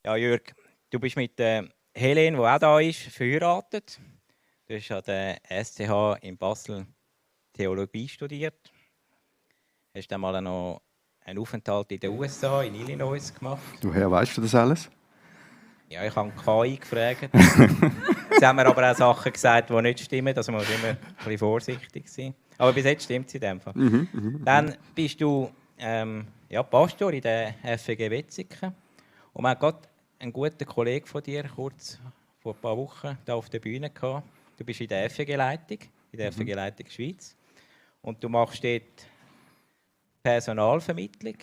Ja, Jürg, du bist mit Helene, die auch da ist, verheiratet. Du hast an der SCH in Basel Theologie studiert. Hast dann mal noch einen Aufenthalt in den USA, in Illinois gemacht. Woher weißt du das alles? Ja, ich habe KI gefragt. Sie haben mir aber auch Sachen gesagt, die nicht stimmen. Also man muss immer ein bisschen vorsichtig sein. Aber bis jetzt stimmt es in dem Fall. Dann bist du Pastor in der FEG Wetzikon. Und man hat gerade einen guten Kollegen von dir kurz vor ein paar Wochen da auf der Bühne gehabt. Du bist in der FEG-Leitung, in der FEG-Leitung Schweiz. Und du machst dort Personalvermittlung.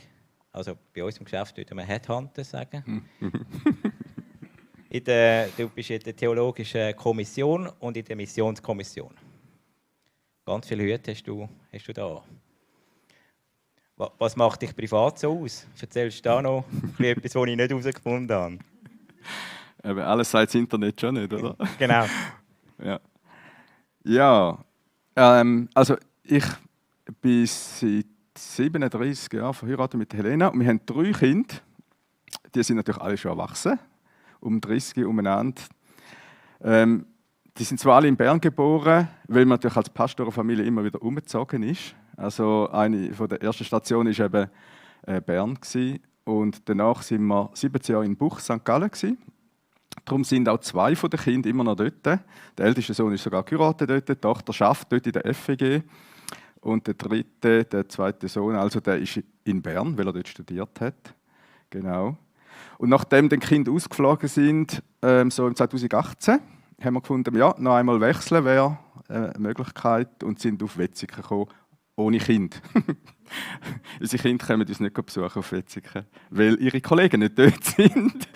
Also bei uns im Geschäft würde man Headhunter sagen. Du bist in der Theologischen Kommission und in der Missionskommission. Ganz viele Hüte hast du da. Was macht dich privat so aus? Erzählst du da noch etwas, was ich nicht herausgefunden habe? Eben, alles sagt das Internet schon nicht, oder? Genau. Ja, also ich bin seit 37 Jahren verheiratet mit Helena und wir haben 3 Kinder. Die sind natürlich alle schon erwachsen, um 30 umeinander. Die sind zwar alle in Bern geboren, weil man natürlich als Pastorenfamilie immer wieder umgezogen ist. Also eine von der ersten Stationen war eben Bern gewesen. Und danach sind wir 17 Jahre in Buch, St. Gallen gewesen. Darum sind auch 2 von den Kindern immer noch dort. Der älteste Sohn ist sogar geheiratet dort, die Tochter arbeitet dort in der FEG. Und der zweite Sohn, also der ist in Bern, weil er dort studiert hat. Genau. Und nachdem die Kinder ausgeflogen sind, so im 2018, haben wir gefunden, ja, noch einmal wechseln wäre eine Möglichkeit und sind auf Wetzikon gekommen, ohne Kind. Unsere Kinder kommen uns nicht besuchen auf Wetzikon, weil ihre Kollegen nicht dort sind.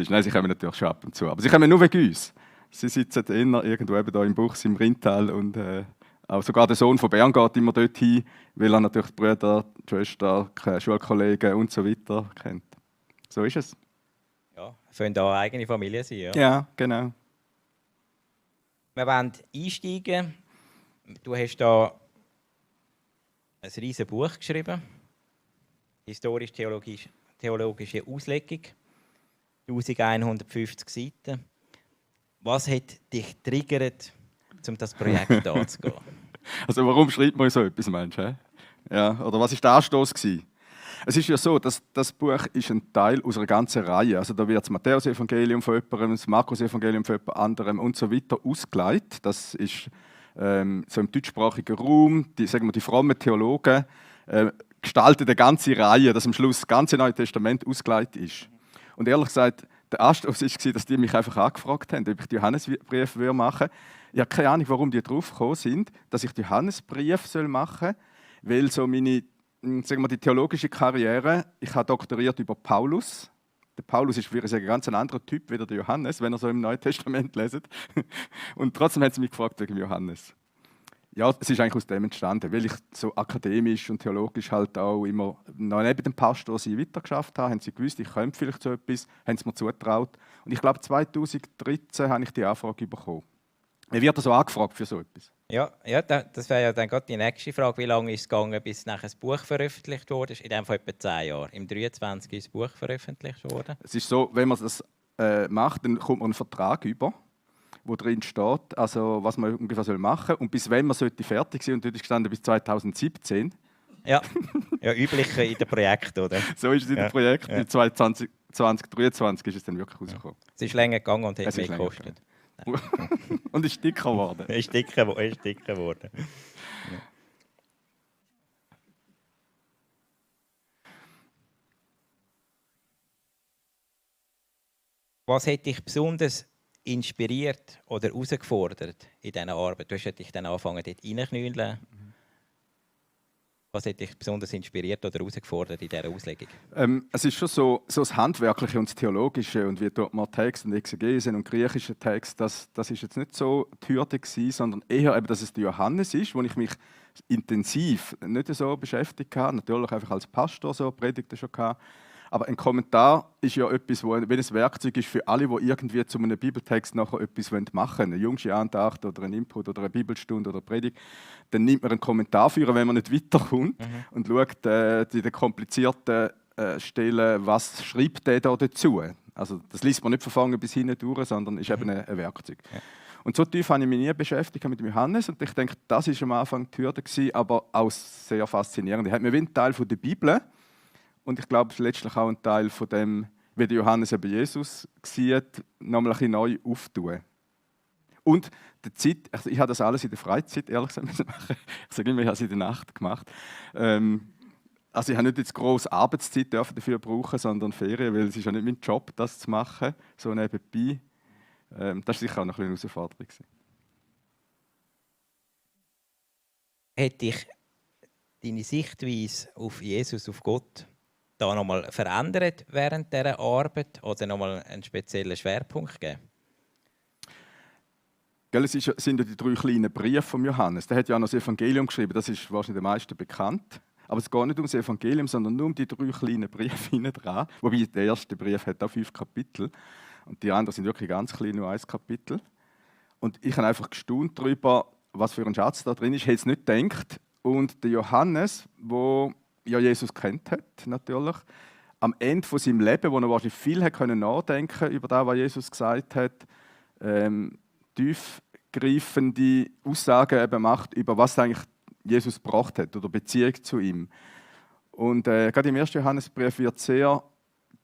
Nein, sie kommen natürlich schon ab und zu, aber sie kommen nur wegen uns. Sie sitzen immer irgendwo eben da im Buchs, im Rintal und auch sogar der Sohn von Bern geht immer dort hin, weil er natürlich die Brüder, die Schwester, Schulkollegen und so weiter kennt. So ist es. Ja, können da eine eigene Familie sein, ja? Ja, genau. Wir wollen einsteigen. Du hast da ein riesiges Buch geschrieben. Historisch-theologische Auslegung. 1150 Seiten. Was hat dich triggert, um das Projekt anzugehen? Also warum schreibt man so etwas, meinst du? Ja, oder was war der Anstoß? Es ist ja so, dass das Buch ist ein Teil aus einer ganzen Reihe. Also da wird das Matthäus-Evangelium von jemandem, das Markus-Evangelium von jemand anderem und so weiter ausgelegt. Das ist so im deutschsprachigen Raum, die frommen Theologen gestalten eine ganze Reihe, dass am Schluss das ganze Neue Testament ausgelegt ist. Und ehrlich gesagt, der Anstoß war, dass die mich einfach angefragt haben, ob ich den Johannesbrief machen würde. Ich habe keine Ahnung, warum die drauf gekommen sind, dass ich den Johannesbrief machen soll, weil so meine die theologische Karriere, ich habe doktoriert über Paulus. Der Paulus ist für einen ganz anderer Typ wie der Johannes, wenn er so im Neuen Testament leset. Und trotzdem hat sie mich gefragt wegen Johannes. Ja, es ist eigentlich aus dem entstanden, weil ich so akademisch und theologisch halt auch immer noch neben dem Pastor weitergeschafft habe. Haben sie gewusst, ich könnte vielleicht so etwas, haben sie mir zugetraut. Und ich glaube, 2013 habe ich die Anfrage bekommen. Wie wird so angefragt für so etwas? Ja, das wäre ja dann gerade die nächste Frage. Wie lange ist es gegangen, bis nachher ein Buch veröffentlicht wurde? In dem Fall etwa 10 Jahre. Im 23 ist das Buch veröffentlicht worden. Es ist so, wenn man das macht, dann kommt man einen Vertrag über, wo drin steht, also was man ungefähr machen soll und bis wann man fertig sein. Und dort ist gestanden bis 2017. Ja, üblich in den Projekten, oder? So ist es in den Projekten. Ja. 2023 ist es dann wirklich rausgekommen. Es ist länger gegangen und hat mehr gekostet. Und ist dicker geworden. Ist dicker geworden. Ja. Was hat dich besonders inspiriert oder herausgefordert in dieser Arbeit? Du hast dich dann angefangen, dort reinknüllen. Was hat dich besonders inspiriert oder herausgefordert in dieser Auslegung? Es ist schon so das Handwerkliche und das Theologische und wie dort mal Text und Exegesen und griechische Text, das ist jetzt nicht so die Hürde gewesen, sondern eher, eben, dass es der Johannes ist, wo ich mich intensiv nicht so beschäftigt habe. Natürlich einfach als Pastor so Predigten schon gehabt. Aber ein Kommentar ist ja etwas, wo ein Werkzeug ist für alle, die irgendwie zu einem Bibeltext nachher etwas machen wollen. Eine jüngste Andacht oder ein Input oder eine Bibelstunde oder eine Predigt. Dann nimmt man einen Kommentar für, wenn man nicht weiterkommt und schaut in den komplizierten Stellen, was schreibt der da dazu. Also das liest man nicht von vorne bis hinten durch, sondern ist eben ein Werkzeug. Ja. Und so tief habe ich mich nie beschäftigt mit dem Johannes und ich denke, das war am Anfang die Hürde gewesen, aber auch sehr faszinierend. Er hat mir wie einen Teil von der Bibel und ich glaube, letztlich auch einen Teil von dem, wie der Johannes eben Jesus sieht, nochmal ein bisschen neu auftun. Und die Zeit, also ich habe das alles in der Freizeit, ehrlich gesagt, machen. Ich sage immer, ich habe es in der Nacht gemacht. Also ich habe nicht jetzt grosse Arbeitszeit dafür brauchen, sondern Ferien, weil es ist ja nicht mein Job, das zu machen, so nebenbei. Das war sicher auch noch eine Herausforderung. Hat dich deine Sichtweise auf Jesus, auf Gott, da nochmal verändert während dieser Arbeit oder nochmal einen speziellen Schwerpunkt gegeben? Es sind ja die 3 kleinen Briefe von Johannes. Der hat ja auch noch das Evangelium geschrieben, das ist wahrscheinlich den meisten bekannt. Aber es geht nicht um das Evangelium, sondern nur um die 3 kleinen Briefe hinten dran. Wobei der erste Brief hat auch 5 Kapitel. Und die anderen sind wirklich ganz klein, nur 1 Kapitel. Und ich habe einfach gestaunt darüber, was für ein Schatz da drin ist. Ich hätte es nicht gedacht. Und der Johannes, der ja Jesus kennt hat, natürlich, am Ende von seinem Leben, wo er wahrscheinlich viel nachdenken konnte über das, was Jesus gesagt hat, tiefgreifende Aussagen eben macht, über was eigentlich Jesus gebracht hat oder Beziehung zu ihm. Und gerade im 1. Johannesbrief wird sehr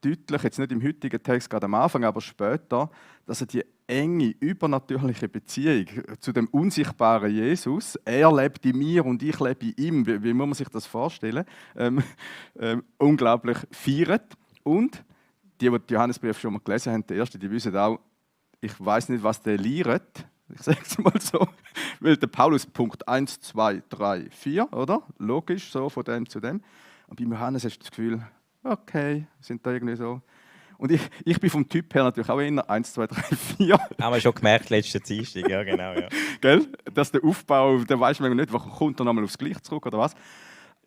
deutlich, jetzt nicht im heutigen Text, gerade am Anfang, aber später, dass er die enge, übernatürliche Beziehung zu dem unsichtbaren Jesus, er lebt in mir und ich lebe in ihm, wie muss man sich das vorstellen, unglaublich feiert. Und die Johannesbrief schon mal gelesen haben, die ersten, die wissen auch, ich weiß nicht, was der lehrt. Ich sage es mal so, weil der Paulus Punkt 1, 2, 3, 4, oder? Logisch, so von dem zu dem. Und bei Johannes hast du das Gefühl, okay, sind da irgendwie so. Und ich bin vom Typ her natürlich auch eher 1, 2, 3, 4. Haben wir schon gemerkt, letzte Dienstag, ja genau. Ja. Gell? Dass der Aufbau, da weiß man nicht, wo kommt er nochmal aufs Gleiche zurück oder was.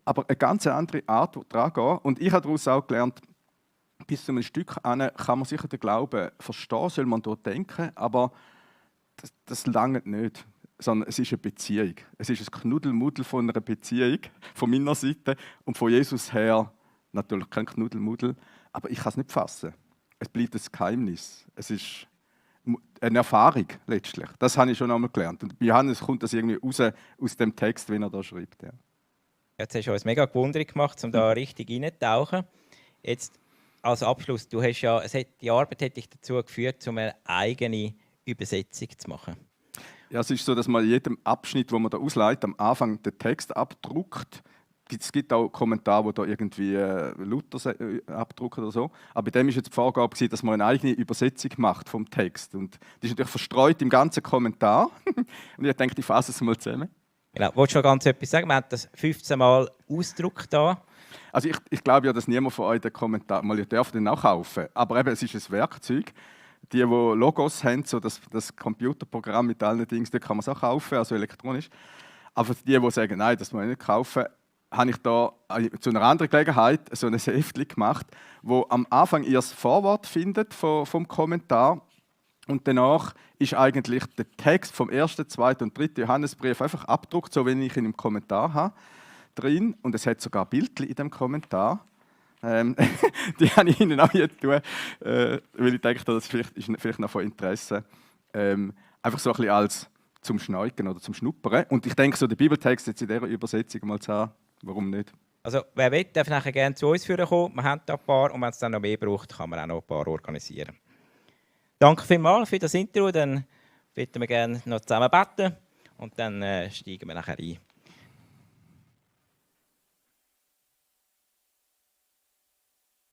Aber eine ganz andere Art dran gehen. Und ich habe daraus auch gelernt, bis zu einem Stück an kann man sicher den Glauben verstehen, soll man dort denken, aber das langt nicht, sondern es ist eine Beziehung. Es ist ein Knuddelmuddel von einer Beziehung, von meiner Seite und von Jesus her natürlich kein Knuddelmuddel, aber ich kann es nicht fassen. Es bleibt ein Geheimnis. Es ist eine Erfahrung letztlich. Das habe ich schon einmal gelernt. Und bei Johannes kommt das irgendwie raus aus dem Text, wie er da schreibt. Ja. Jetzt hast du uns mega gewundert gemacht, um da richtig reinzutauchen. Jetzt als Abschluss, du hast ja, die Arbeit hat dich dazu geführt, um eine eigene Übersetzung zu machen. Ja, es ist so, dass man in jedem Abschnitt, wo man da ausleitet, am Anfang den Text abdruckt. Es gibt auch Kommentare, die da irgendwie Luther abdrucken oder so. Aber bei dem war jetzt die Vorgabe, dass man eine eigene Übersetzung macht vom Text. Und die ist natürlich verstreut im ganzen Kommentar. Und ich denke, ich fasse es mal zusammen. Genau. Wolltest du noch ganz etwas sagen? Wir haben das 15 Mal ausgedruckt da. Also ich glaube ja, dass niemand von euch den Kommentar, mal ihr dürft den auch kaufen. Aber eben, es ist ein Werkzeug. Die Logos haben, so das Computerprogramm mit allen Dingen, das kann man es auch kaufen, also elektronisch. Aber die sagen, nein, das muss ich nicht kaufen, habe ich da zu einer anderen Gelegenheit so ein Heftchen gemacht, wo am Anfang ihr das Vorwort findet vom Kommentar und danach ist eigentlich der Text vom 1., 2. und 3. Johannesbrief einfach abgedruckt, so wie ich ihn im Kommentar habe, drin. Und es hat sogar Bildchen in dem Kommentar. Die habe ich Ihnen auch hier getan, weil ich denke, das ist vielleicht noch von Interesse. Einfach so ein bisschen als zum Schneuken oder zum Schnuppern. Und ich denke, so der Bibeltext jetzt in dieser Übersetzung mal zu haben, warum nicht? Also wer will, darf nachher gerne zu uns kommen. Wir haben da ein paar und wenn es dann noch mehr braucht, kann man auch noch ein paar organisieren. Danke vielmals für das Intro. Dann würden wir gerne noch zusammen beten und dann steigen wir nachher ein.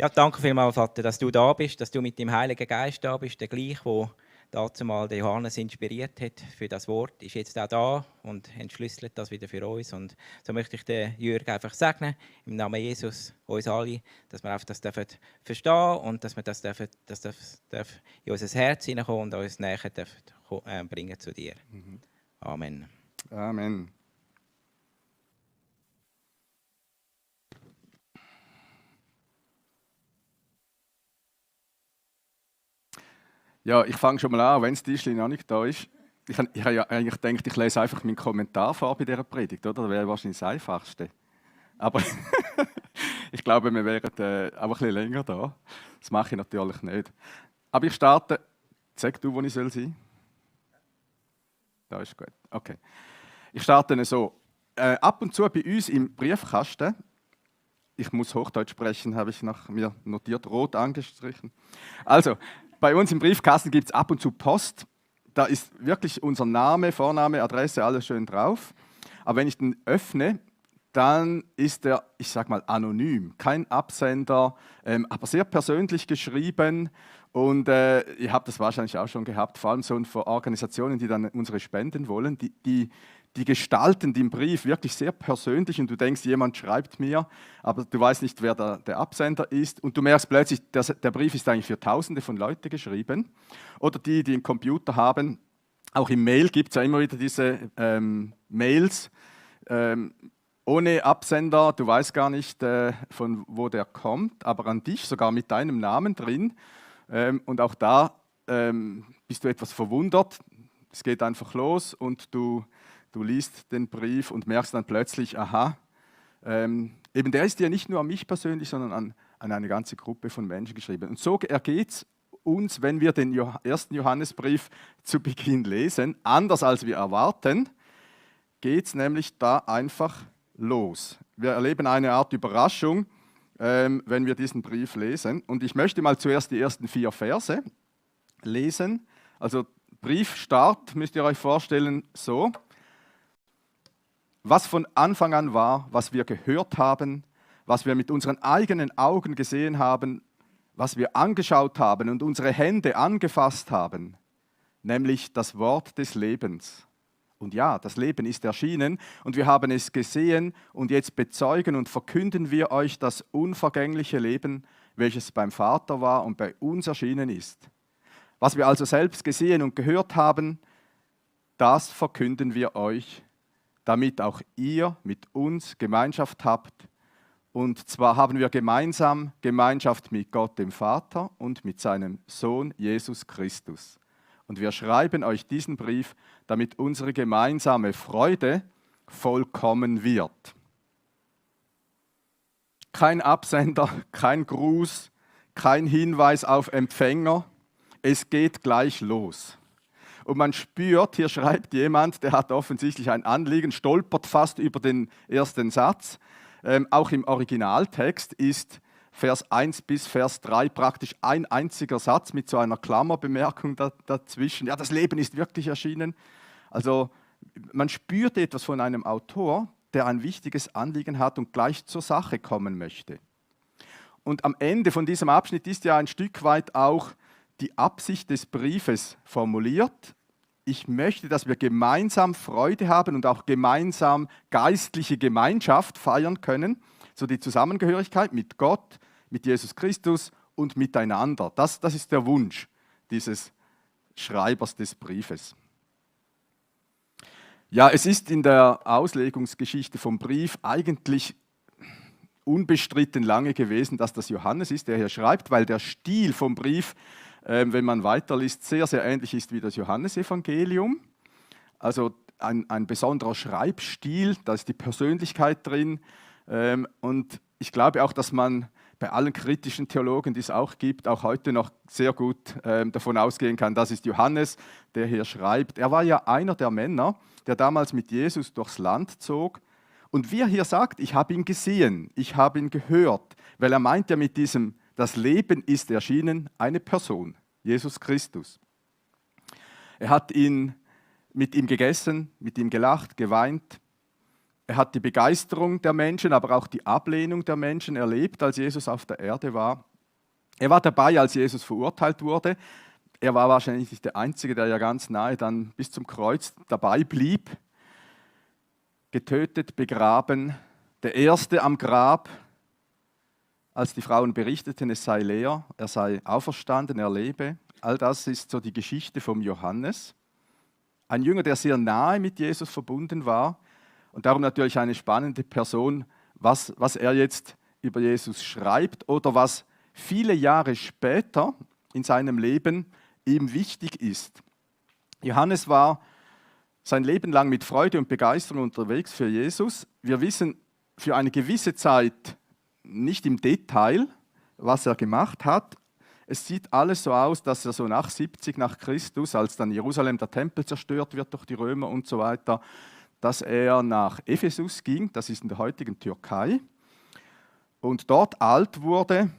Ja, danke vielmals, Vater, dass du da bist, dass du mit dem Heiligen Geist da bist, der gleich, der dazu mal den Johannes inspiriert hat für das Wort, ist jetzt auch da und entschlüsselt das wieder für uns. Und so möchte ich den Jürg einfach segnen, im Namen Jesus, uns alle, dass wir auf das verstehen und dass wir das in unser Herz hineinkommen und uns näher bringen zu dir. Amen. Amen. Ja, ich fange schon mal an, wenn das Tischchen noch nicht da ist. Ich habe ja eigentlich gedacht, ich lese einfach meinen Kommentar vor bei dieser Predigt, oder? Das wäre wahrscheinlich das Einfachste. Aber Ich glaube, wir wären auch ein bisschen länger da. Das mache ich natürlich nicht. Aber ich starte. Sag du, wo ich sein soll. Da ist gut. Okay. Ich starte so. Ab und zu bei uns im Briefkasten, ich muss Hochdeutsch sprechen, habe ich nach mir notiert, rot angestrichen. Also, bei uns im Briefkasten gibt es ab und zu Post. Da ist wirklich unser Name, Vorname, Adresse, alles schön drauf. Aber wenn ich den öffne, dann ist er, ich sage mal, anonym. Kein Absender, aber sehr persönlich geschrieben. Und ihr habt das wahrscheinlich auch schon gehabt, vor allem so für Organisationen, die dann unsere Spenden wollen, die gestalten den Brief wirklich sehr persönlich und du denkst, jemand schreibt mir, aber du weißt nicht, wer der Absender ist und du merkst plötzlich, der Brief ist eigentlich für Tausende von Leuten geschrieben. Oder die einen Computer haben, auch im Mail gibt es ja immer wieder diese Mails ohne Absender, du weißt gar nicht, von wo der kommt, aber an dich, sogar mit deinem Namen drin. Und auch da bist du etwas verwundert. Es geht einfach los und du liest den Brief und merkst dann plötzlich, aha, eben der ist ja nicht nur an mich persönlich, sondern an eine ganze Gruppe von Menschen geschrieben. Und so ergeht es uns, wenn wir den ersten Johannesbrief zu Beginn lesen, anders als wir erwarten, geht es nämlich da einfach los. Wir erleben eine Art Überraschung, wenn wir diesen Brief lesen. Und ich möchte mal zuerst die ersten 4 Verse lesen. Also Briefstart müsst ihr euch vorstellen so. Was von Anfang an war, was wir gehört haben, was wir mit unseren eigenen Augen gesehen haben, was wir angeschaut haben und unsere Hände angefasst haben, nämlich das Wort des Lebens. Und ja, das Leben ist erschienen und wir haben es gesehen und jetzt bezeugen und verkünden wir euch das unvergängliche Leben, welches beim Vater war und bei uns erschienen ist. Was wir also selbst gesehen und gehört haben, das verkünden wir euch, damit auch ihr mit uns Gemeinschaft habt. Und zwar haben wir gemeinsam Gemeinschaft mit Gott dem Vater und mit seinem Sohn Jesus Christus. Und wir schreiben euch diesen Brief, damit unsere gemeinsame Freude vollkommen wird. Kein Absender, kein Gruß, kein Hinweis auf Empfänger. Es geht gleich los. Und man spürt, hier schreibt jemand, der hat offensichtlich ein Anliegen, stolpert fast über den ersten Satz. Auch im Originaltext ist Vers 1 bis Vers 3 praktisch ein einziger Satz mit so einer Klammerbemerkung dazwischen. Ja, das Leben ist wirklich erschienen. Also man spürt etwas von einem Autor, der ein wichtiges Anliegen hat und gleich zur Sache kommen möchte. Und am Ende von diesem Abschnitt ist ja ein Stück weit auch die Absicht des Briefes formuliert. Ich möchte, dass wir gemeinsam Freude haben und auch gemeinsam geistliche Gemeinschaft feiern können, so die Zusammengehörigkeit mit Gott, mit Jesus Christus und miteinander. Das ist der Wunsch dieses Schreibers des Briefes. Ja, es ist in der Auslegungsgeschichte vom Brief eigentlich unbestritten lange gewesen, dass das Johannes ist, der hier schreibt, weil der Stil vom Brief, wenn man weiterliest, sehr, sehr ähnlich ist wie das Johannesevangelium. Also ein besonderer Schreibstil, da ist die Persönlichkeit drin. Und ich glaube auch, dass man bei allen kritischen Theologen, die es auch gibt, auch heute noch sehr gut davon ausgehen kann, das ist Johannes, der hier schreibt. Er war ja einer der Männer, der damals mit Jesus durchs Land zog. Und wie er hier sagt, ich habe ihn gesehen, ich habe ihn gehört, weil er meint ja mit diesem, das Leben ist erschienen, eine Person, Jesus Christus. Er hat mit ihm gegessen, mit ihm gelacht, geweint. Er hat die Begeisterung der Menschen, aber auch die Ablehnung der Menschen erlebt, als Jesus auf der Erde war. Er war dabei, als Jesus verurteilt wurde. Er war wahrscheinlich nicht der Einzige, der ja ganz nahe dann bis zum Kreuz dabei blieb. Getötet, begraben, der Erste am Grab, als die Frauen berichteten, es sei leer, er sei auferstanden, er lebe. All das ist so die Geschichte vom Johannes. Ein Jünger, der sehr nahe mit Jesus verbunden war und darum natürlich eine spannende Person, was er jetzt über Jesus schreibt oder was viele Jahre später in seinem Leben ihm wichtig ist. Johannes war sein Leben lang mit Freude und Begeisterung unterwegs für Jesus. Wir wissen, für eine gewisse Zeit nicht im Detail, was er gemacht hat. Es sieht alles so aus, dass er so nach 70 nach Christus, als dann Jerusalem, der Tempel zerstört wird durch die Römer und so weiter, dass er nach Ephesus ging, das ist in der heutigen Türkei, und dort alt wurde,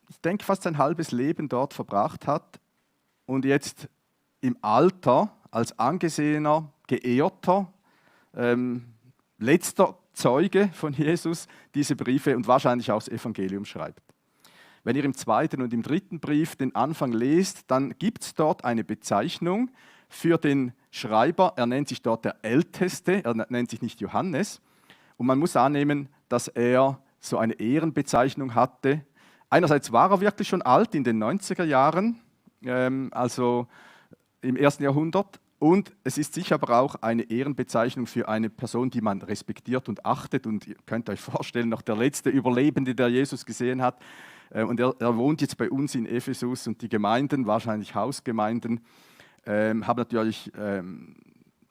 ich denke fast sein halbes Leben dort verbracht hat und jetzt im Alter als angesehener, geehrter, letzter Zeuge von Jesus diese Briefe und wahrscheinlich auch das Evangelium schreibt. Wenn ihr im 2. und im 3. Brief den Anfang lest, dann gibt es dort eine Bezeichnung für den Schreiber. Er nennt sich dort der Älteste, er nennt sich nicht Johannes. Und man muss annehmen, dass er so eine Ehrenbezeichnung hatte. Einerseits war er wirklich schon alt in den 90er Jahren, also im 1. Jahrhundert. Und es ist sicher aber auch eine Ehrenbezeichnung für eine Person, die man respektiert und achtet. Und ihr könnt euch vorstellen, noch der letzte Überlebende, der Jesus gesehen hat. Und er wohnt jetzt bei uns in Ephesus und die Gemeinden, wahrscheinlich Hausgemeinden, haben natürlich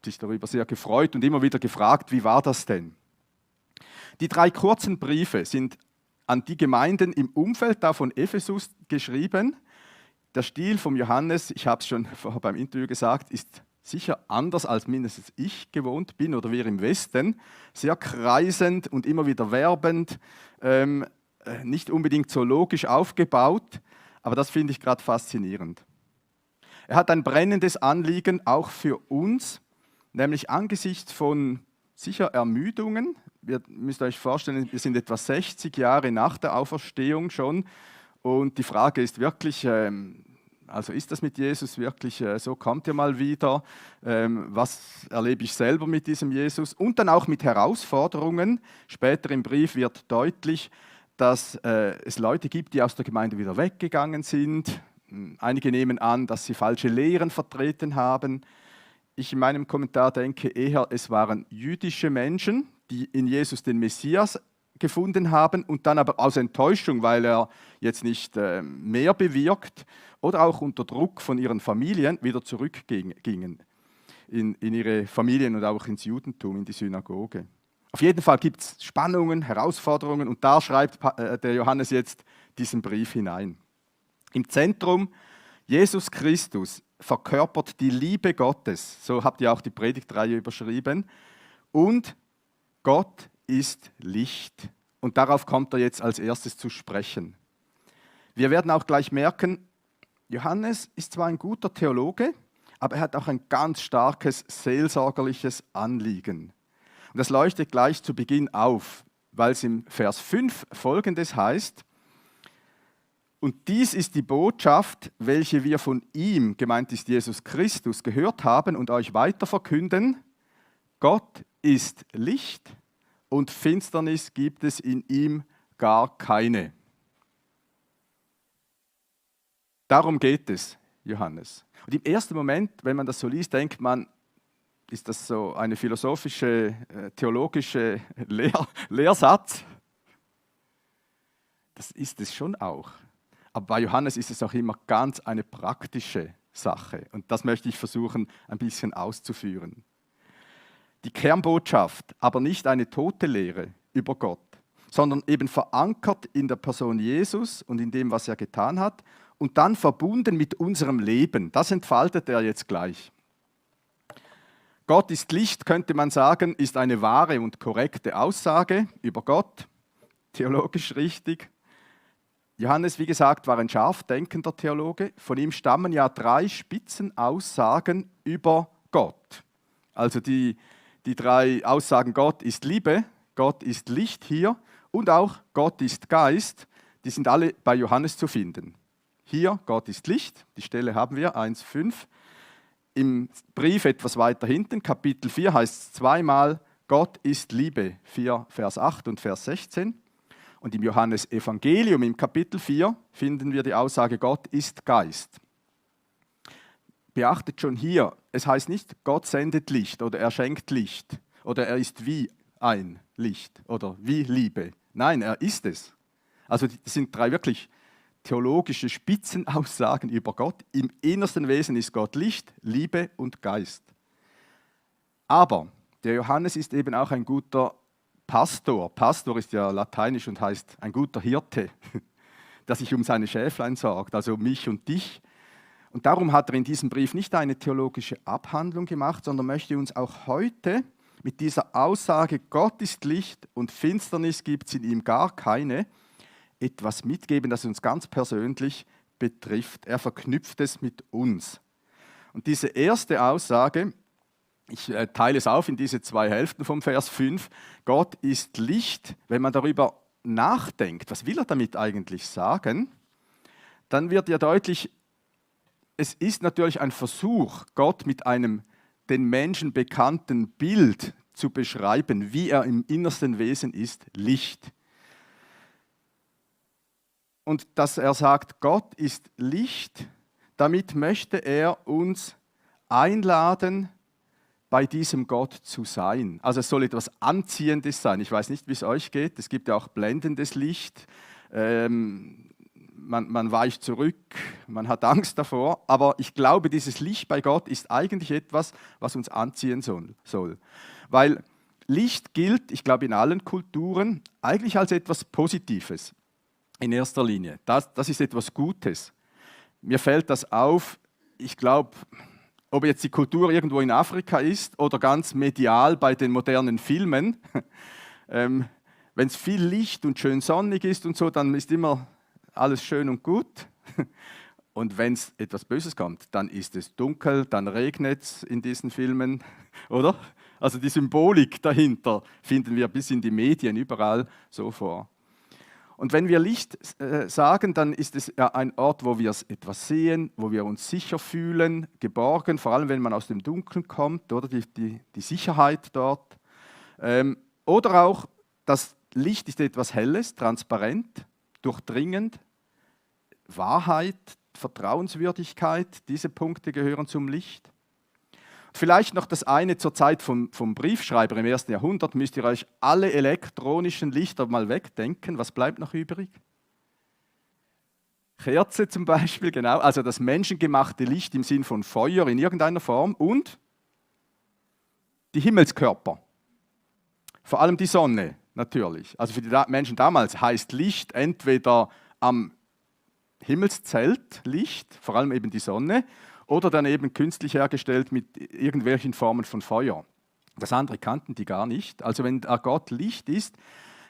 sich darüber sehr gefreut und immer wieder gefragt, wie war das denn? Die 3 kurzen Briefe sind an die Gemeinden im Umfeld da von Ephesus geschrieben. Der Stil vom Johannes, ich habe es schon vorher beim Interview gesagt, ist sicher anders, als mindestens ich gewohnt bin oder wir im Westen. Sehr kreisend und immer wieder werbend, nicht unbedingt so logisch aufgebaut, aber das finde ich gerade faszinierend. Er hat ein brennendes Anliegen auch für uns, nämlich angesichts von sicher Ermüdungen. Ihr müsst euch vorstellen, wir sind etwa 60 Jahre nach der Auferstehung schon und die Frage ist wirklich, also ist das mit Jesus wirklich so, kommt er mal wieder? Was erlebe ich selber mit diesem Jesus? Und dann auch mit Herausforderungen. Später im Brief wird deutlich, dass es Leute gibt, die aus der Gemeinde wieder weggegangen sind. Einige nehmen an, dass sie falsche Lehren vertreten haben. Ich in meinem Kommentar denke eher, es waren jüdische Menschen, die in Jesus den Messias gefunden haben und dann aber aus Enttäuschung, weil er jetzt nicht mehr bewirkt oder auch unter Druck von ihren Familien wieder zurückgingen in ihre Familien und auch ins Judentum, in die Synagoge. Auf jeden Fall gibt es Spannungen, Herausforderungen und da schreibt der Johannes jetzt diesen Brief hinein. Im Zentrum Jesus Christus verkörpert die Liebe Gottes, so habt ihr auch die Predigtreihe überschrieben, und Gott ist Licht. Und darauf kommt er jetzt als erstes zu sprechen. Wir werden auch gleich merken, Johannes ist zwar ein guter Theologe, aber er hat auch ein ganz starkes seelsorgerliches Anliegen. Und das leuchtet gleich zu Beginn auf, weil es im Vers 5 Folgendes heißt: Und dies ist die Botschaft, welche wir von ihm, gemeint ist Jesus Christus, gehört haben und euch weiter verkünden. Gott ist Licht und Finsternis gibt es in ihm gar keine. Darum geht es, Johannes. Und im ersten Moment, wenn man das so liest, denkt man, ist das so eine philosophische, theologische Lehrsatz? Das ist es schon auch. Aber bei Johannes ist es auch immer ganz eine praktische Sache. Und das möchte ich versuchen, ein bisschen auszuführen. Die Kernbotschaft, aber nicht eine tote Lehre über Gott, sondern eben verankert in der Person Jesus und in dem, was er getan hat und dann verbunden mit unserem Leben. Das entfaltet er jetzt gleich. Gott ist Licht, könnte man sagen, ist eine wahre und korrekte Aussage über Gott, theologisch richtig. Johannes, wie gesagt, war ein scharf denkender Theologe. Von ihm stammen ja 3 Spitzenaussagen über Gott. Also die 3 Aussagen, Gott ist Liebe, Gott ist Licht hier und auch Gott ist Geist, die sind alle bei Johannes zu finden. Hier, Gott ist Licht, die Stelle haben wir, 1,5. Im Brief etwas weiter hinten, Kapitel 4, heißt es zweimal, Gott ist Liebe, 4, Vers 8 und Vers 16. Und im Johannesevangelium, im Kapitel 4, finden wir die Aussage, Gott ist Geist. Beachtet schon hier, es heißt nicht, Gott sendet Licht oder er schenkt Licht oder er ist wie ein Licht oder wie Liebe. Nein, er ist es. Also das sind 3 wirklich theologische Spitzenaussagen über Gott. Im innersten Wesen ist Gott Licht, Liebe und Geist. Aber der Johannes ist eben auch ein guter Pastor. Pastor ist ja lateinisch und heißt ein guter Hirte, der sich um seine Schäflein sorgt, also um mich und dich. Und darum hat er in diesem Brief nicht eine theologische Abhandlung gemacht, sondern möchte uns auch heute mit dieser Aussage, Gott ist Licht und Finsternis gibt es in ihm gar keine, etwas mitgeben, das uns ganz persönlich betrifft. Er verknüpft es mit uns. Und diese erste Aussage, ich teile es auf in diese 2 Hälften vom Vers 5, Gott ist Licht. Wenn man darüber nachdenkt, was will er damit eigentlich sagen, dann wird ja deutlich, es ist natürlich ein Versuch, Gott mit einem den Menschen bekannten Bild zu beschreiben, wie er im innersten Wesen ist, Licht. Und dass er sagt, Gott ist Licht, damit möchte er uns einladen, bei diesem Gott zu sein. Also es soll etwas Anziehendes sein. Ich weiß nicht, wie es euch geht. Es gibt ja auch blendendes Licht. Man weicht zurück, man hat Angst davor, aber ich glaube, dieses Licht bei Gott ist eigentlich etwas, was uns anziehen soll. Weil Licht gilt, ich glaube, in allen Kulturen eigentlich als etwas Positives in erster Linie. Das ist etwas Gutes. Mir fällt das auf, ich glaube, ob jetzt die Kultur irgendwo in Afrika ist oder ganz medial bei den modernen Filmen, wenn es viel Licht und schön sonnig ist und so, dann ist immer alles schön und gut. Und wenn es etwas Böses kommt, dann ist es dunkel, dann regnet es in diesen Filmen, oder? Also die Symbolik dahinter finden wir bis in die Medien überall so vor. Und wenn wir Licht sagen, dann ist es ja ein Ort, wo wir etwas sehen, wo wir uns sicher fühlen, geborgen, vor allem wenn man aus dem Dunkeln kommt, oder die Sicherheit dort. Oder auch, das Licht ist etwas Helles, transparent, durchdringend, Wahrheit, Vertrauenswürdigkeit, diese Punkte gehören zum Licht. Vielleicht noch das eine zur Zeit vom Briefschreiber im 1. Jahrhundert, müsst ihr euch alle elektronischen Lichter mal wegdenken. Was bleibt noch übrig? Kerze zum Beispiel, genau, also das menschengemachte Licht im Sinn von Feuer in irgendeiner Form und die Himmelskörper, vor allem die Sonne natürlich. Also für die Menschen damals heißt Licht entweder am Himmelszelt Licht, vor allem eben die Sonne, oder dann eben künstlich hergestellt mit irgendwelchen Formen von Feuer. Das andere kannten die gar nicht. Also wenn Gott Licht ist,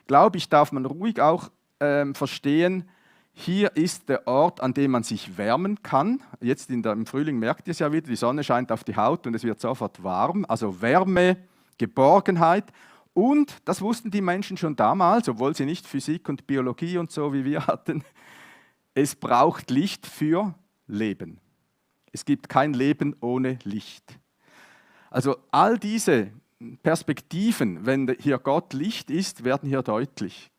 glaube ich, darf man ruhig auch verstehen, hier ist der Ort, an dem man sich wärmen kann. Jetzt im Frühling merkt ihr es ja wieder, die Sonne scheint auf die Haut und es wird sofort warm. Also Wärme, Geborgenheit. Und das wussten die Menschen schon damals, obwohl sie nicht Physik und Biologie und so wie wir hatten. Es braucht Licht für Leben. Es gibt kein Leben ohne Licht. Also all diese Perspektiven, wenn hier Gott Licht ist, werden hier deutlich.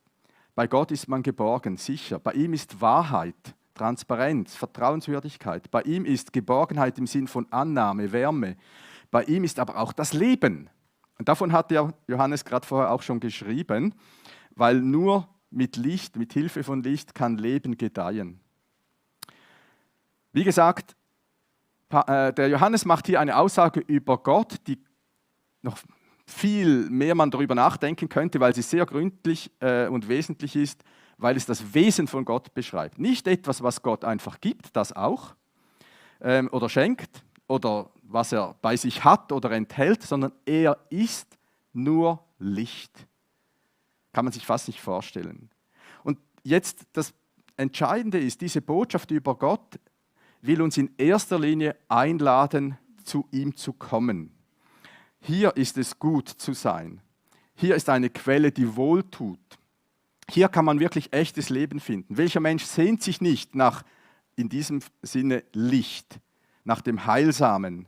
Bei Gott ist man geborgen, sicher. Bei ihm ist Wahrheit, Transparenz, Vertrauenswürdigkeit. Bei ihm ist Geborgenheit im Sinn von Annahme, Wärme. Bei ihm ist aber auch das Leben. Und davon hat ja Johannes gerade vorher auch schon geschrieben, weil nur mit Licht, mit Hilfe von Licht kann Leben gedeihen. Wie gesagt, der Johannes macht hier eine Aussage über Gott, die noch viel mehr man darüber nachdenken könnte, weil sie sehr gründlich und wesentlich ist, weil es das Wesen von Gott beschreibt. Nicht etwas, was Gott einfach gibt, das auch, oder schenkt, oder was er bei sich hat oder enthält, sondern er ist nur Licht. Kann man sich fast nicht vorstellen. Und jetzt das Entscheidende ist, diese Botschaft über Gott will uns in erster Linie einladen, zu ihm zu kommen. Hier ist es gut zu sein. Hier ist eine Quelle, die wohltut. Hier kann man wirklich echtes Leben finden. Welcher Mensch sehnt sich nicht nach, in diesem Sinne, Licht, nach dem Heilsamen?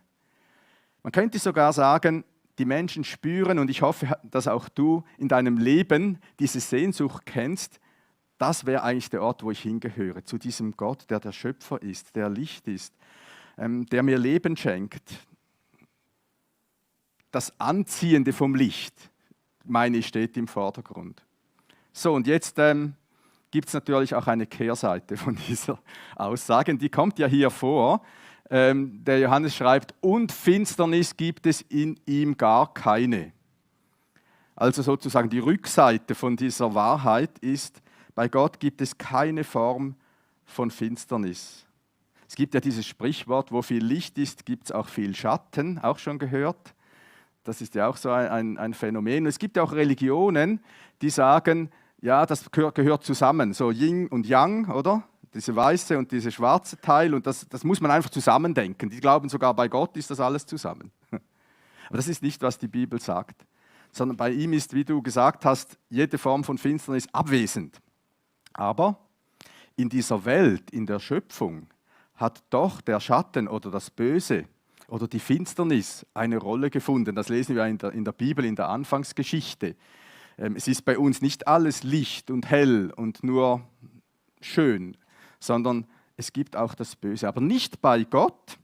Man könnte sogar sagen, die Menschen spüren, und ich hoffe, dass auch du in deinem Leben diese Sehnsucht kennst, das wäre eigentlich der Ort, wo ich hingehöre, zu diesem Gott, der der Schöpfer ist, der Licht ist, der mir Leben schenkt. Das Anziehende vom Licht, meine ich, steht im Vordergrund. So, und jetzt gibt es natürlich auch eine Kehrseite von dieser Aussage, die kommt ja hier vor. Der Johannes schreibt, und Finsternis gibt es in ihm gar keine. Also sozusagen die Rückseite von dieser Wahrheit ist, bei Gott gibt es keine Form von Finsternis. Es gibt ja dieses Sprichwort, wo viel Licht ist, gibt es auch viel Schatten, auch schon gehört. Das ist ja auch so ein Phänomen. Und es gibt ja auch Religionen, die sagen, ja, das gehört zusammen, so Yin und Yang, oder? Diese weiße und diese schwarze Teil, und das muss man einfach zusammendenken. Die glauben sogar, bei Gott ist das alles zusammen. Aber das ist nicht, was die Bibel sagt, sondern bei ihm ist, wie du gesagt hast, jede Form von Finsternis abwesend. Aber in dieser Welt, in der Schöpfung, hat doch der Schatten oder das Böse oder die Finsternis eine Rolle gefunden. Das lesen wir in der Bibel, in der Anfangsgeschichte. Es ist bei uns nicht alles Licht und hell und nur schön, sondern es gibt auch das Böse, aber nicht bei Gott.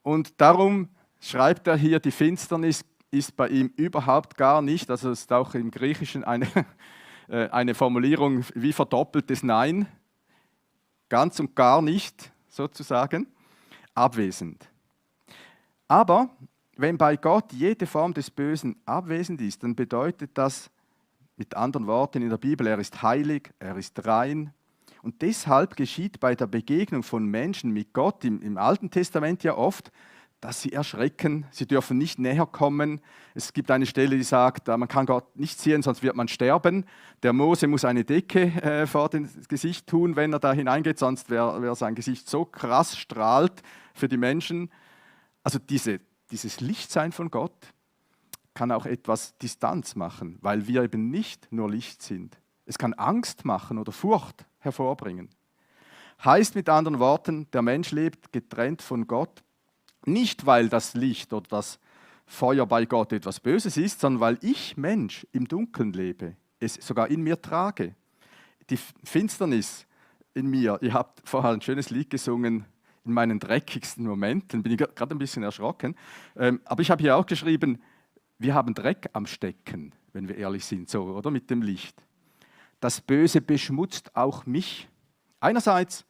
Und darum schreibt er hier, die Finsternis ist bei ihm überhaupt gar nicht, also es ist auch im Griechischen eine Formulierung wie verdoppeltes Nein, ganz und gar nicht sozusagen, abwesend. Aber wenn bei Gott jede Form des Bösen abwesend ist, dann bedeutet das mit anderen Worten in der Bibel, er ist heilig, er ist rein. Und deshalb geschieht bei der Begegnung von Menschen mit Gott im Alten Testament ja oft, dass sie erschrecken, sie dürfen nicht näher kommen. Es gibt eine Stelle, die sagt, man kann Gott nicht sehen, sonst wird man sterben. Der Mose muss eine Decke vor das Gesicht tun, wenn er da hineingeht, sonst wäre sein Gesicht so krass strahlt für die Menschen. Also dieses Lichtsein von Gott kann auch etwas Distanz machen, weil wir eben nicht nur Licht sind. Es kann Angst machen oder Furcht hervorbringen. Heißt mit anderen Worten, der Mensch lebt getrennt von Gott, nicht weil das Licht oder das Feuer bei Gott etwas Böses ist, sondern weil ich, Mensch, im Dunkeln lebe, es sogar in mir trage. Die Finsternis in mir, ihr habt vorher ein schönes Lied gesungen, in meinen dreckigsten Momenten, bin ich gerade ein bisschen erschrocken, aber ich habe hier auch geschrieben, wir haben Dreck am Stecken, wenn wir ehrlich sind, so, oder mit dem Licht. Das Böse beschmutzt auch mich. Einerseits,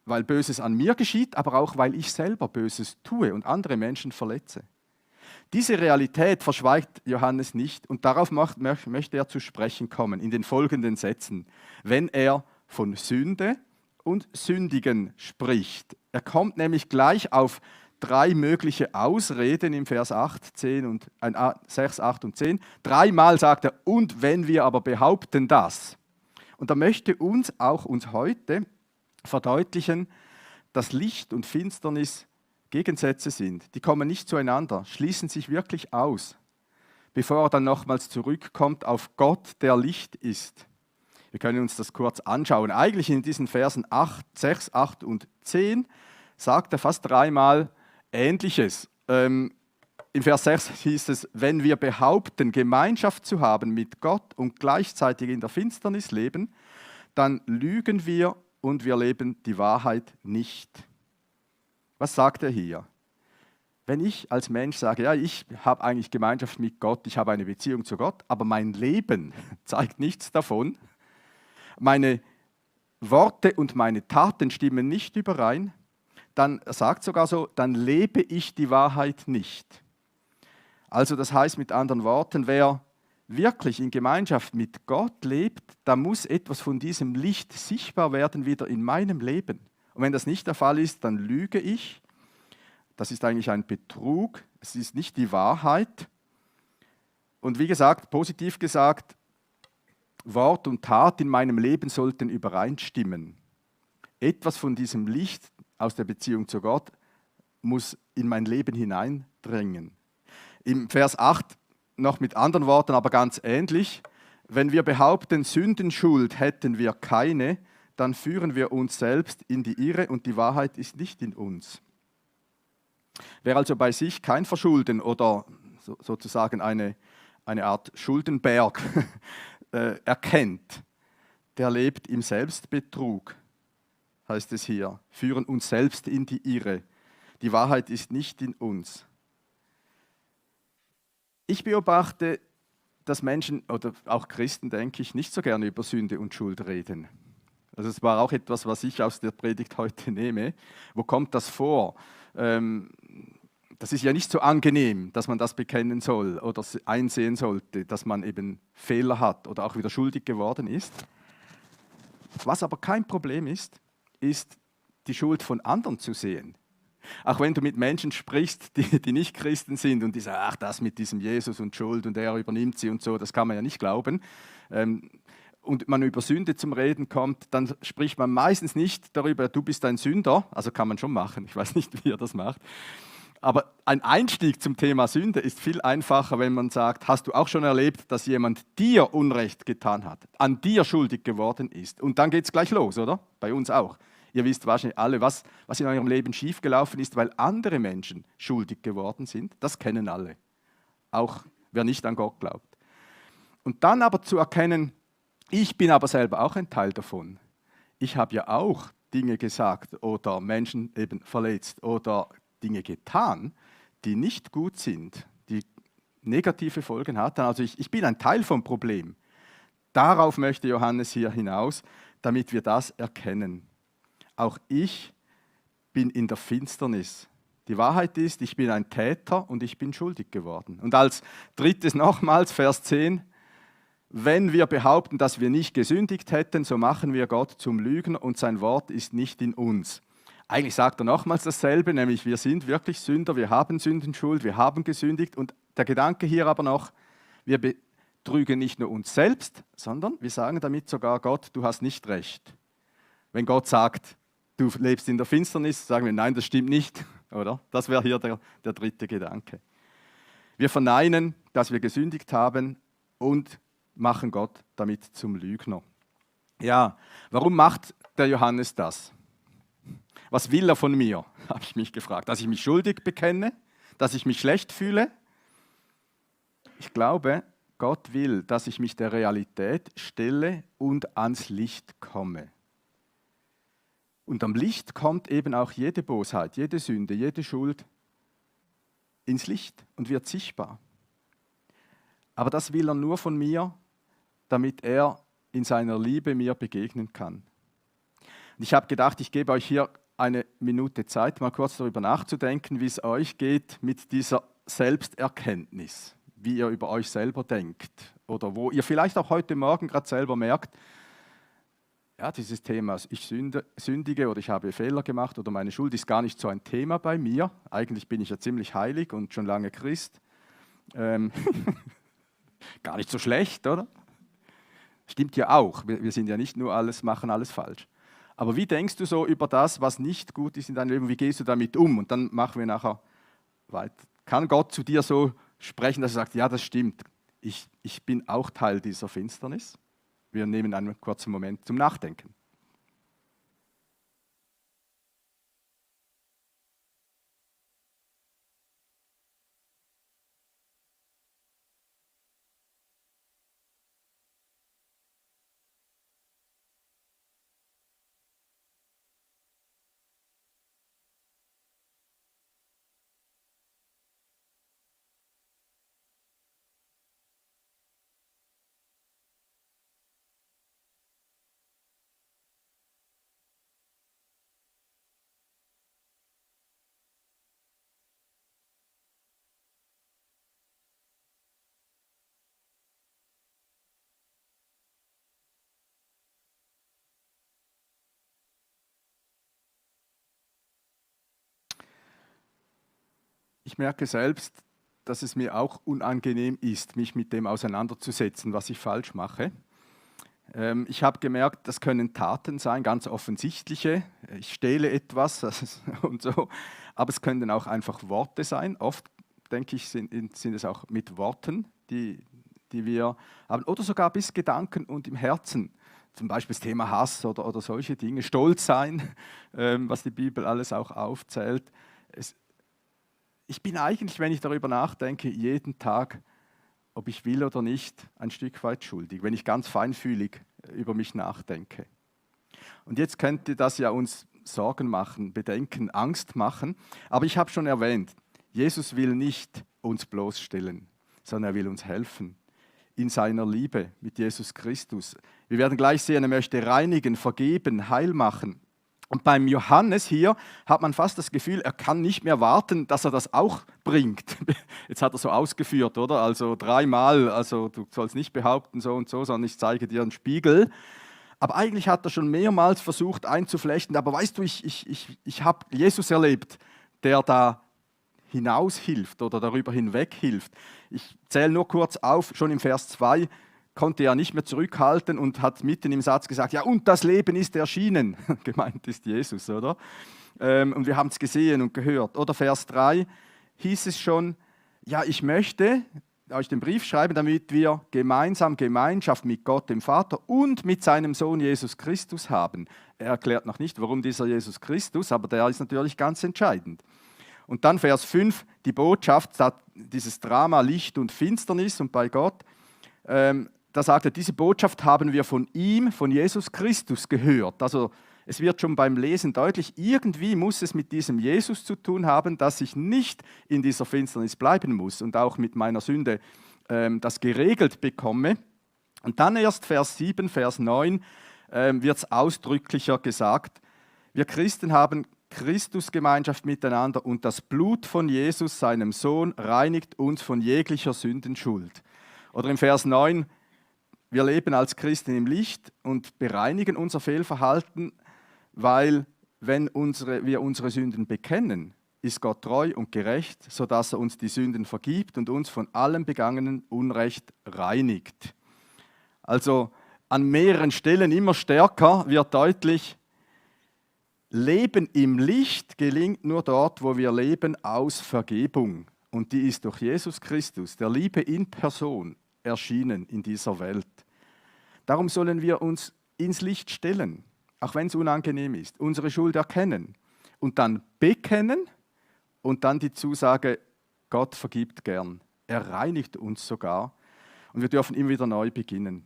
weil Böses an mir geschieht, aber auch, weil ich selber Böses tue und andere Menschen verletze. Diese Realität verschweigt Johannes nicht und darauf möchte er zu sprechen kommen in den folgenden Sätzen, wenn er von Sünde und Sündigen spricht. Er kommt nämlich gleich auf 3 mögliche Ausreden im Vers 6, 8 und 10. 3-mal sagt er, und wenn wir aber behaupten das. Und er möchte uns heute verdeutlichen, dass Licht und Finsternis Gegensätze sind. Die kommen nicht zueinander, schließen sich wirklich aus, bevor er dann nochmals zurückkommt auf Gott, der Licht ist. Wir können uns das kurz anschauen. Eigentlich in diesen Versen 6, 8 und 10 sagt er fast 3-mal Ähnliches. Im Vers 6 hieß es, wenn wir behaupten, Gemeinschaft zu haben mit Gott und gleichzeitig in der Finsternis leben, dann lügen wir und wir leben die Wahrheit nicht. Was sagt er hier? Wenn ich als Mensch sage, ja, ich habe eigentlich Gemeinschaft mit Gott, ich habe eine Beziehung zu Gott, aber mein Leben zeigt nichts davon, meine Worte und meine Taten stimmen nicht überein, dann sagt sogar so, dann lebe ich die Wahrheit nicht. Also das heißt mit anderen Worten, wer wirklich in Gemeinschaft mit Gott lebt, da muss etwas von diesem Licht sichtbar werden wieder in meinem Leben. Und wenn das nicht der Fall ist, dann lüge ich. Das ist eigentlich ein Betrug, es ist nicht die Wahrheit. Und wie gesagt, positiv gesagt, Wort und Tat in meinem Leben sollten übereinstimmen. Etwas von diesem Licht aus der Beziehung zu Gott muss in mein Leben hineindringen. Im Vers 8 noch mit anderen Worten, aber ganz ähnlich. Wenn wir behaupten, Sündenschuld hätten wir keine, dann führen wir uns selbst in die Irre und die Wahrheit ist nicht in uns. Wer also bei sich kein Verschulden oder sozusagen eine Art Schuldenberg erkennt, der lebt im Selbstbetrug, heißt es hier, führen uns selbst in die Irre. Die Wahrheit ist nicht in uns. Ich beobachte, dass Menschen oder auch Christen, denke ich, nicht so gerne über Sünde und Schuld reden. Also es war auch etwas, was ich aus der Predigt heute nehme. Wo kommt das vor? das ist ja nicht so angenehm, dass man das bekennen soll oder einsehen sollte, dass man eben Fehler hat oder auch wieder schuldig geworden ist. Was aber kein Problem ist, ist die Schuld von anderen zu sehen. Auch wenn du mit Menschen sprichst, die nicht Christen sind und die sagen, ach, das mit diesem Jesus und Schuld und er übernimmt sie und so, das kann man ja nicht glauben. Und man über Sünde zum Reden kommt, dann spricht man meistens nicht darüber, du bist ein Sünder, also kann man schon machen, ich weiß nicht, wie er das macht. Aber ein Einstieg zum Thema Sünde ist viel einfacher, wenn man sagt, hast du auch schon erlebt, dass jemand dir Unrecht getan hat, an dir schuldig geworden ist? Und dann geht es gleich los, oder? Bei uns auch. Ihr wisst wahrscheinlich alle, was in eurem Leben schiefgelaufen ist, weil andere Menschen schuldig geworden sind. Das kennen alle. Auch wer nicht an Gott glaubt. Und dann aber zu erkennen, ich bin aber selber auch ein Teil davon. Ich habe ja auch Dinge gesagt oder Menschen eben verletzt oder Dinge getan, die nicht gut sind, die negative Folgen hatten. Also ich bin ein Teil vom Problem. Darauf möchte Johannes hier hinaus, damit wir das erkennen. Auch ich bin in der Finsternis. Die Wahrheit ist, ich bin ein Täter und ich bin schuldig geworden. Und als drittes nochmals, Vers 10, wenn wir behaupten, dass wir nicht gesündigt hätten, so machen wir Gott zum Lügner und sein Wort ist nicht in uns. Eigentlich sagt er nochmals dasselbe, nämlich wir sind wirklich Sünder, wir haben Sündenschuld, wir haben gesündigt. Und der Gedanke hier aber noch, wir betrügen nicht nur uns selbst, sondern wir sagen damit sogar Gott, du hast nicht recht. Wenn Gott sagt, du lebst in der Finsternis, sagen wir, nein, das stimmt nicht, oder? Das wäre hier der dritte Gedanke. Wir verneinen, dass wir gesündigt haben und machen Gott damit zum Lügner. Ja, warum macht der Johannes das? Was will er von mir, habe ich mich gefragt. Dass ich mich schuldig bekenne, dass ich mich schlecht fühle? Ich glaube, Gott will, dass ich mich der Realität stelle und ans Licht komme. Und am Licht kommt eben auch jede Bosheit, jede Sünde, jede Schuld ins Licht und wird sichtbar. Aber das will er nur von mir, damit er in seiner Liebe mir begegnen kann. Und ich habe gedacht, ich gebe euch hier eine Minute Zeit, mal kurz darüber nachzudenken, wie es euch geht mit dieser Selbsterkenntnis, wie ihr über euch selber denkt oder wo ihr vielleicht auch heute Morgen gerade selber merkt, ja, dieses Thema, ich sündige oder ich habe Fehler gemacht oder meine Schuld ist gar nicht so ein Thema bei mir. Eigentlich bin ich ja ziemlich heilig und schon lange Christ. Gar nicht so schlecht, oder? Stimmt ja auch. Wir sind ja nicht nur machen alles falsch. Aber wie denkst du so über das, was nicht gut ist in deinem Leben? Wie gehst du damit um? Und dann machen wir nachher weiter. Kann Gott zu dir so sprechen, dass er sagt, ja, das stimmt. Ich bin auch Teil dieser Finsternis? Wir nehmen einen kurzen Moment zum Nachdenken. Ich merke selbst, dass es mir auch unangenehm ist, mich mit dem auseinanderzusetzen, was ich falsch mache. Ich habe gemerkt, das können Taten sein, ganz offensichtliche. Ich stehle etwas und so. Aber es können auch einfach Worte sein. Oft, denke ich, sind es auch mit Worten, die wir haben. Oder sogar bis Gedanken und im Herzen. Zum Beispiel das Thema Hass oder solche Dinge. Stolz sein, was die Bibel alles auch aufzählt. Ich bin eigentlich, wenn ich darüber nachdenke, jeden Tag, ob ich will oder nicht, ein Stück weit schuldig, wenn ich ganz feinfühlig über mich nachdenke. Und jetzt könnte das ja uns Sorgen machen, Bedenken, Angst machen. Aber ich habe schon erwähnt, Jesus will nicht uns bloßstellen, sondern er will uns helfen in seiner Liebe mit Jesus Christus. Wir werden gleich sehen, er möchte reinigen, vergeben, heil machen. Und beim Johannes hier hat man fast das Gefühl, er kann nicht mehr warten, dass er das auch bringt. Jetzt hat er so ausgeführt, oder? Also 3-mal, also du sollst nicht behaupten so und so, sondern ich zeige dir einen Spiegel. Aber eigentlich hat er schon mehrmals versucht einzuflechten. Aber weißt du, ich habe Jesus erlebt, der da hinaus hilft oder darüber hinweg hilft. Ich zähle nur kurz auf, schon im Vers 2 konnte er nicht mehr zurückhalten und hat mitten im Satz gesagt, ja, und das Leben ist erschienen. Gemeint ist Jesus, oder? Und wir haben es gesehen und gehört. Oder Vers 3 hieß es schon, ja, ich möchte euch den Brief schreiben, damit wir gemeinsam Gemeinschaft mit Gott, dem Vater und mit seinem Sohn Jesus Christus haben. Er erklärt noch nicht, warum dieser Jesus Christus, aber der ist natürlich ganz entscheidend. Und dann Vers 5, die Botschaft, dieses Drama Licht und Finsternis und bei Gott, da sagt er, diese Botschaft haben wir von ihm, von Jesus Christus gehört. Also es wird schon beim Lesen deutlich, irgendwie muss es mit diesem Jesus zu tun haben, dass ich nicht in dieser Finsternis bleiben muss und auch mit meiner Sünde das geregelt bekomme. Und dann erst Vers 7, Vers 9 wird es ausdrücklicher gesagt, wir Christen haben Christusgemeinschaft miteinander und das Blut von Jesus, seinem Sohn, reinigt uns von jeglicher Sündenschuld. Oder im Vers 9, wir leben als Christen im Licht und bereinigen unser Fehlverhalten, weil wenn wir unsere Sünden bekennen, ist Gott treu und gerecht, sodass er uns die Sünden vergibt und uns von allem begangenen Unrecht reinigt. Also an mehreren Stellen immer stärker wird deutlich, Leben im Licht gelingt nur dort, wo wir leben aus Vergebung. Und die ist durch Jesus Christus, der Liebe in Person, erschienen in dieser Welt. Darum sollen wir uns ins Licht stellen, auch wenn es unangenehm ist, unsere Schuld erkennen und dann bekennen und dann die Zusage, Gott vergibt gern. Er reinigt uns sogar und wir dürfen immer wieder neu beginnen.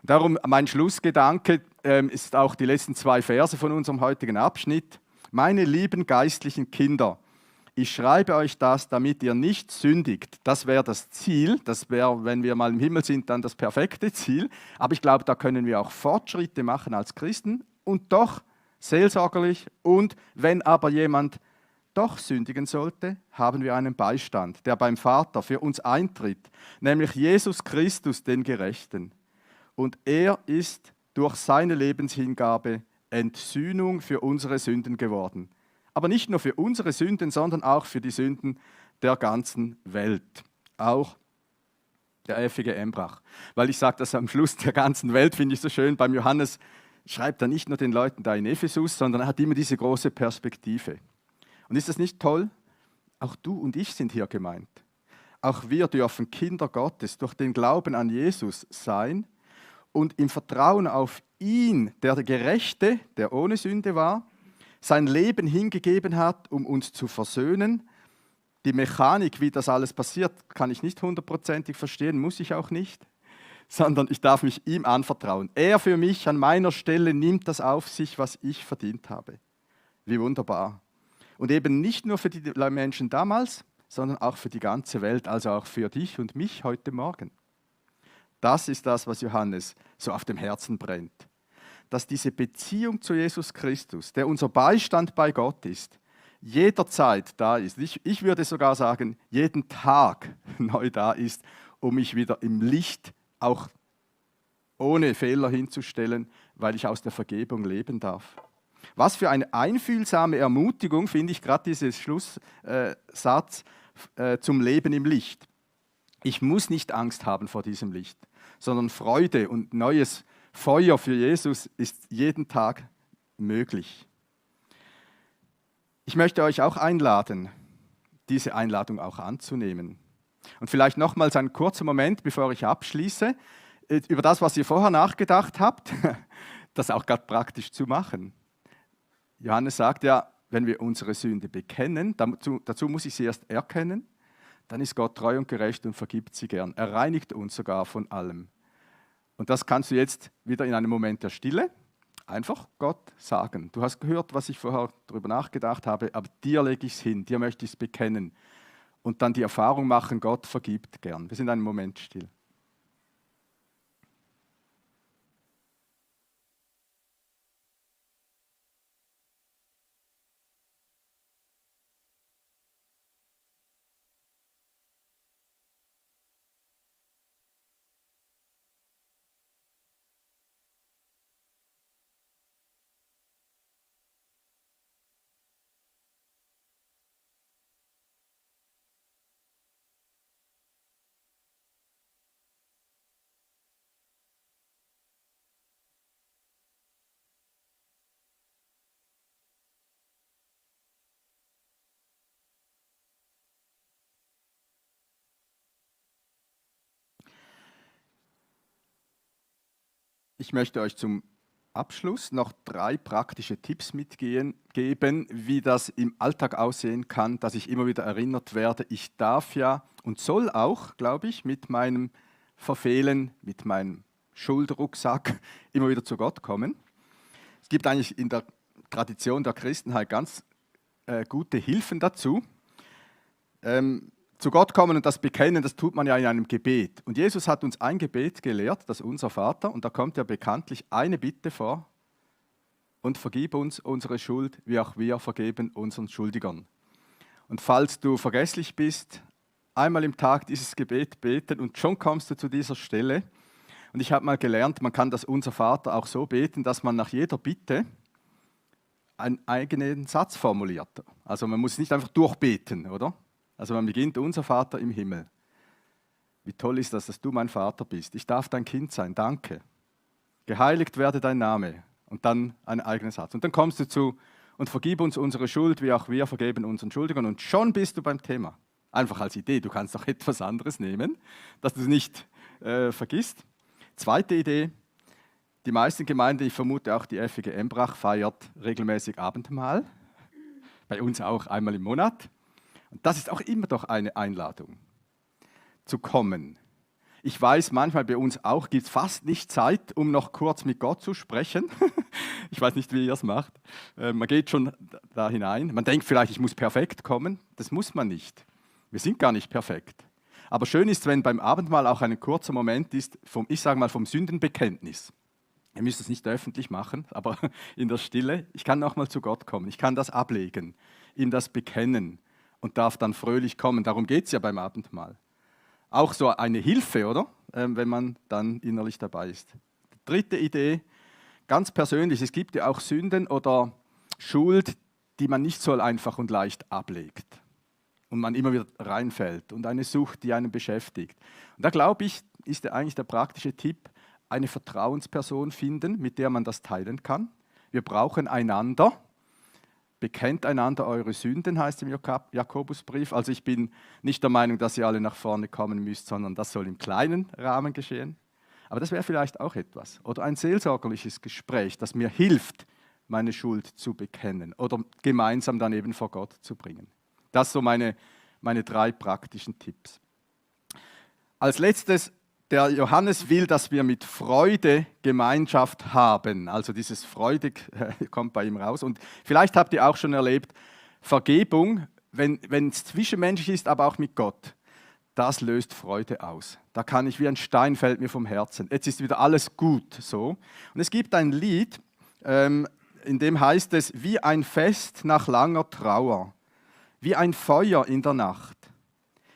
Darum mein Schlussgedanke ist auch die letzten 2 Verse von unserem heutigen Abschnitt. Meine lieben geistlichen Kinder, ich schreibe euch das, damit ihr nicht sündigt. Das wäre das Ziel. Das wäre, wenn wir mal im Himmel sind, dann das perfekte Ziel. Aber ich glaube, da können wir auch Fortschritte machen als Christen und doch seelsorgerlich. Und wenn aber jemand doch sündigen sollte, haben wir einen Beistand, der beim Vater für uns eintritt, nämlich Jesus Christus, den Gerechten. Und er ist durch seine Lebenshingabe Entsühnung für unsere Sünden geworden. Aber nicht nur für unsere Sünden, sondern auch für die Sünden der ganzen Welt. Auch der F.G. Embrach. Weil ich sage das am Schluss der ganzen Welt, finde ich so schön. Beim Johannes schreibt er nicht nur den Leuten da in Ephesus, sondern er hat immer diese große Perspektive. Und ist das nicht toll? Auch du und ich sind hier gemeint. Auch wir dürfen Kinder Gottes durch den Glauben an Jesus sein und im Vertrauen auf ihn, der Gerechte, der ohne Sünde war, sein Leben hingegeben hat, um uns zu versöhnen. Die Mechanik, wie das alles passiert, kann ich nicht 100%ig verstehen, muss ich auch nicht, sondern ich darf mich ihm anvertrauen. Er für mich an meiner Stelle nimmt das auf sich, was ich verdient habe. Wie wunderbar. Und eben nicht nur für die Menschen damals, sondern auch für die ganze Welt, also auch für dich und mich heute Morgen. Das ist das, was Johannes so auf dem Herzen brennt. Dass diese Beziehung zu Jesus Christus, der unser Beistand bei Gott ist, jederzeit da ist. Ich würde sogar sagen, jeden Tag neu da ist, um mich wieder im Licht, auch ohne Fehler hinzustellen, weil ich aus der Vergebung leben darf. Was für eine einfühlsame Ermutigung, finde ich gerade diesen Schlusssatz zum Leben im Licht. Ich muss nicht Angst haben vor diesem Licht, sondern Freude und neues Feuer für Jesus ist jeden Tag möglich. Ich möchte euch auch einladen, diese Einladung auch anzunehmen. Und vielleicht nochmals einen kurzen Moment, bevor ich abschließe, über das, was ihr vorher nachgedacht habt, das auch gerade praktisch zu machen. Johannes sagt ja, wenn wir unsere Sünde bekennen, dazu muss ich sie erst erkennen, dann ist Gott treu und gerecht und vergibt sie gern. Er reinigt uns sogar von allem. Und das kannst du jetzt wieder in einem Moment der Stille einfach Gott sagen. Du hast gehört, was ich vorher darüber nachgedacht habe, aber dir lege ich es hin, dir möchte ich es bekennen. Und dann die Erfahrung machen, Gott vergibt gern. Wir sind einen Moment still. ich möchte euch zum Abschluss noch 3 praktische Tipps mitgeben, wie das im Alltag aussehen kann, dass ich immer wieder erinnert werde, ich darf ja und soll auch, glaube ich, mit meinem Verfehlen, mit meinem Schuldrucksack immer wieder zu Gott kommen. Es gibt eigentlich in der Tradition der Christenheit ganz gute Hilfen dazu. Zu Gott kommen und das bekennen, das tut man ja in einem Gebet. Und Jesus hat uns ein Gebet gelehrt, das Unser Vater, und da kommt ja bekanntlich eine Bitte vor: Und vergib uns unsere Schuld, wie auch wir vergeben unseren Schuldigern. Und falls du vergesslich bist, einmal im Tag dieses Gebet beten und schon kommst du zu dieser Stelle. Und ich habe mal gelernt, man kann das Unser Vater auch so beten, dass man nach jeder Bitte einen eigenen Satz formuliert. Also man muss nicht einfach durchbeten, oder? Also man beginnt: Unser Vater im Himmel. Wie toll ist das, dass du mein Vater bist. Ich darf dein Kind sein, danke. Geheiligt werde dein Name. Und dann ein eigener Satz. Und dann kommst du zu: Und vergib uns unsere Schuld, wie auch wir vergeben unseren Schuldigern. Und schon bist du beim Thema. Einfach als Idee, du kannst auch etwas anderes nehmen, dass du es nicht vergisst. Zweite Idee: Die meisten Gemeinden, ich vermute auch die FEG Embrach, feiert regelmäßig Abendmahl. Bei uns auch einmal im Monat. Und das ist auch immer doch eine Einladung, zu kommen. Ich weiß, manchmal bei uns auch gibt es fast nicht Zeit, um noch kurz mit Gott zu sprechen. Ich weiß nicht, wie ihr es macht. Man geht schon da hinein. Man denkt vielleicht, ich muss perfekt kommen. Das muss man nicht. Wir sind gar nicht perfekt. Aber schön ist, wenn beim Abendmahl auch ein kurzer Moment ist, ich sage mal vom Sündenbekenntnis. Ihr müsst es nicht öffentlich machen, aber in der Stille. Ich kann nochmal zu Gott kommen. Ich kann das ablegen, ihm das bekennen und darf dann fröhlich kommen. Darum geht es ja beim Abendmahl. Auch so eine Hilfe, oder? Wenn man dann innerlich dabei ist. Dritte Idee, ganz persönlich: Es gibt ja auch Sünden oder Schuld, die man nicht so einfach und leicht ablegt und man immer wieder reinfällt, und eine Sucht, die einen beschäftigt. Und da glaube ich, ist ja eigentlich der praktische Tipp: Eine Vertrauensperson finden, mit der man das teilen kann. Wir brauchen einander. Bekennt einander eure Sünden, heißt im Jakobusbrief. Also ich bin nicht der Meinung, dass ihr alle nach vorne kommen müsst, sondern das soll im kleinen Rahmen geschehen. Aber das wäre vielleicht auch etwas. Oder ein seelsorgerliches Gespräch, das mir hilft, meine Schuld zu bekennen oder gemeinsam dann eben vor Gott zu bringen. Das sind so meine 3 praktischen Tipps. Als letztes: Der Johannes will, dass wir mit Freude Gemeinschaft haben. Also dieses freudig kommt bei ihm raus. Und vielleicht habt ihr auch schon erlebt, Vergebung, wenn es zwischenmenschlich ist, aber auch mit Gott, das löst Freude aus. Da kann ich, wie ein Stein fällt mir vom Herzen. Jetzt ist wieder alles gut so. Und es gibt ein Lied, in dem heißt es: Wie ein Fest nach langer Trauer, wie ein Feuer in der Nacht,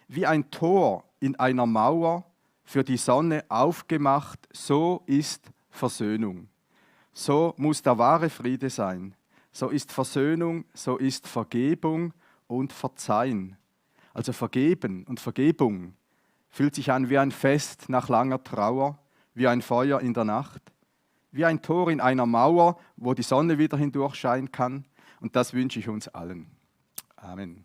wie ein Tor in einer Mauer, für die Sonne aufgemacht, so ist Versöhnung. So muss der wahre Friede sein. So ist Versöhnung, so ist Vergebung und Verzeihen. Also vergeben und Vergebung fühlt sich an wie ein Fest nach langer Trauer, wie ein Feuer in der Nacht, wie ein Tor in einer Mauer, wo die Sonne wieder hindurchscheinen kann. Und das wünsche ich uns allen. Amen.